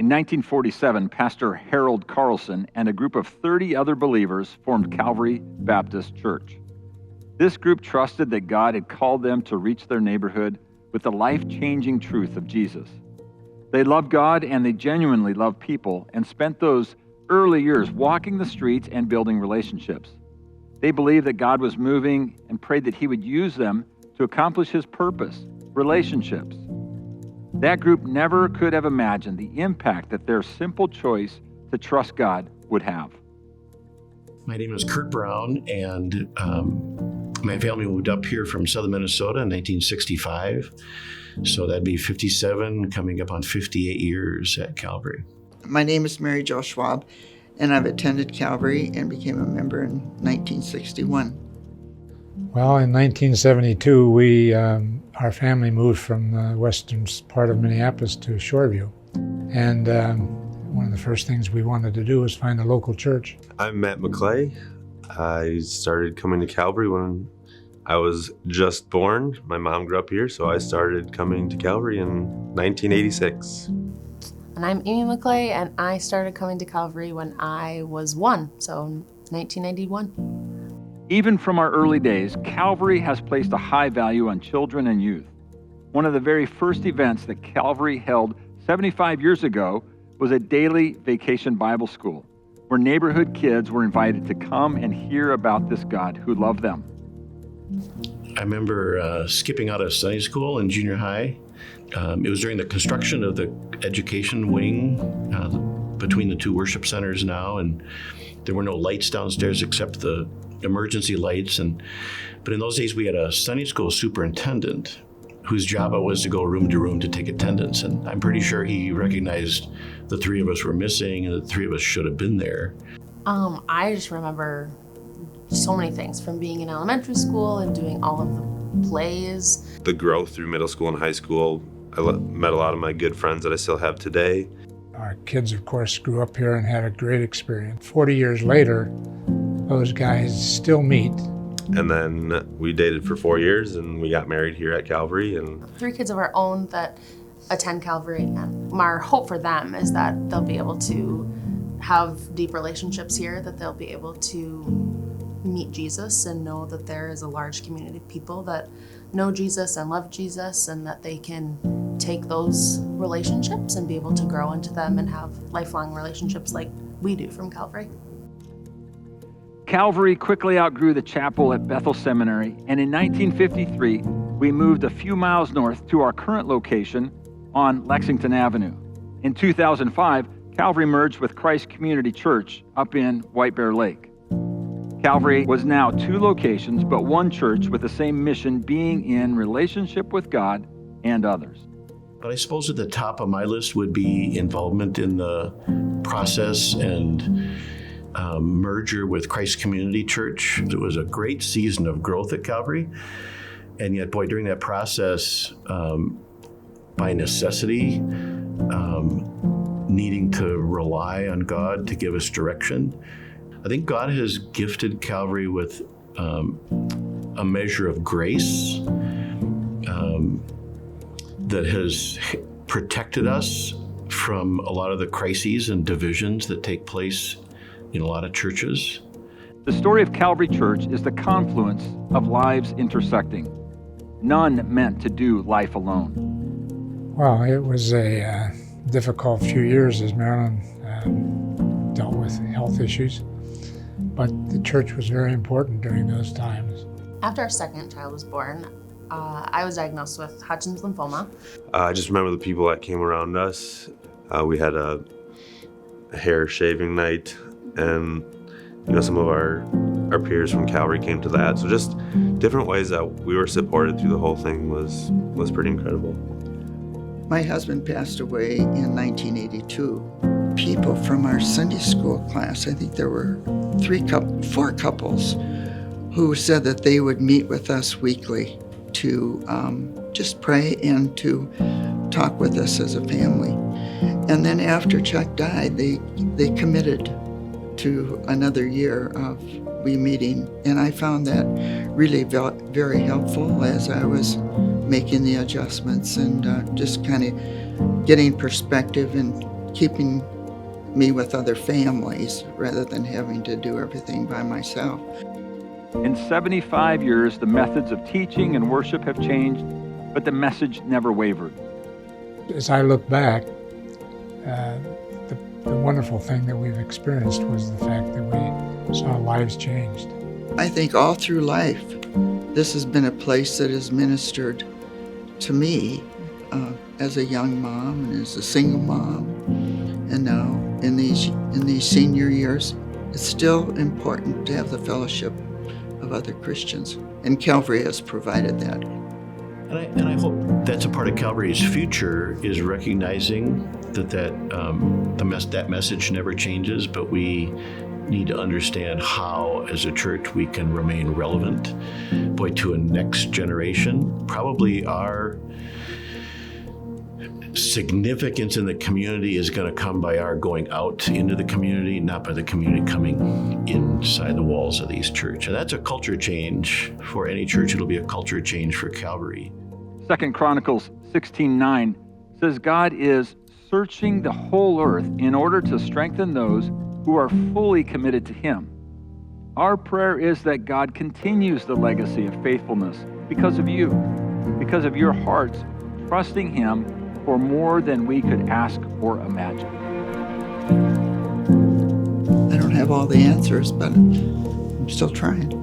In 1947, Pastor Harold Carlson and a group of 30 other believers formed Calvary Baptist Church. This group trusted that God had called them to reach their neighborhood with the life-changing truth of Jesus. They loved God and they genuinely loved people and spent those early years walking the streets and building relationships. They believed that God was moving and prayed that He would use them to accomplish His purpose, relationships. That group never could have imagined the impact that their simple choice to trust God would have. My name is Kurt Brown, and my family moved up here from southern Minnesota in 1965. So that'd be 57, coming up on 58 years at Calvary. My name is Mary Jo Schwab, and I've attended Calvary and became a member in 1961. Well, in 1972, our family moved from the western part of Minneapolis to Shoreview. And one of the first things we wanted to do was find a local church. I'm Matt McClay. I started coming to Calvary when I was just born. My mom grew up here, so I started coming to Calvary in 1986. And I'm Amy McClay, and I started coming to Calvary when I was 1, so 1991. Even from our early days, Calvary has placed a high value on children and youth. One of the very first events that Calvary held 75 years ago was a daily vacation Bible school, where neighborhood kids were invited to come and hear about this God who loved them. I remember skipping out of Sunday school in junior high. It was during the construction of the education wing between the two worship centers now, and there were no lights downstairs except the emergency lights. But in those days, we had a Sunday school superintendent whose job it was to go room to room to take attendance. And I'm pretty sure he recognized the three of us were missing and the three of us should have been there. I just remember so many things from being in elementary school and doing all of the plays. The growth through middle school and high school, I met a lot of my good friends that I still have today. Our kids, of course, grew up here and had a great experience. 40 years later, those guys still meet. And then we dated for 4 years and we got married here at Calvary. And 3 kids of our own that attend Calvary, and our hope for them is that they'll be able to have deep relationships here, that they'll be able to meet Jesus and know that there is a large community of people that know Jesus and love Jesus, and that they can take those relationships and be able to grow into them and have lifelong relationships like we do from Calvary. Calvary quickly outgrew the chapel at Bethel Seminary, and in 1953, we moved a few miles north to our current location on Lexington Avenue. In 2005, Calvary merged with Christ Community Church up in White Bear Lake. Calvary was now 2 locations, but one church with the same mission, being in relationship with God and others. But I suppose at the top of my list would be involvement in the process and merger with Christ Community Church. It was a great season of growth at Calvary. And yet, boy, during that process, by necessity, needing to rely on God to give us direction, I think God has gifted Calvary with a measure of grace that has protected us from a lot of the crises and divisions that take place in a lot of churches. The story of Calvary Church is the confluence of lives intersecting. None meant to do life alone. Well, it was a difficult few years as Marilyn dealt with health issues, but the church was very important during those times. After our second child was born, I was diagnosed with Hodgkin's lymphoma. I just remember the people that came around us. We had a hair shaving night, and some of our peers from Calvary came to that. So just different ways that we were supported through the whole thing was pretty incredible. My husband passed away in 1982. People from our Sunday school class, I think there were 4 couples who said that they would meet with us weekly to just pray and to talk with us as a family. And then after Chuck died, they committed to another year of we meeting. And I found that really very helpful as I was making the adjustments and just kind of getting perspective and keeping me with other families rather than having to do everything by myself. In 75 years, the methods of teaching and worship have changed, but the message never wavered. As I look back, the wonderful thing that we've experienced was the fact that we saw lives changed. I think all through life, this has been a place that has ministered to me as a young mom and as a single mom, and now in these senior years, it's still important to have the fellowship of other Christians, and Calvary has provided that. And I hope that's a part of Calvary's future, is recognizing that message never changes, but we need to understand how, as a church, we can remain relevant, to a next generation. Probably our significance in the community is going to come by our going out into the community, not by the community coming inside the walls of these churches. And that's a culture change for any church. It'll be a culture change for Calvary. 2 Chronicles 16:9 says God is searching the whole earth in order to strengthen those who are fully committed to Him. Our prayer is that God continues the legacy of faithfulness because of you, because of your hearts trusting Him for more than we could ask or imagine. I don't have all the answers, but I'm still trying.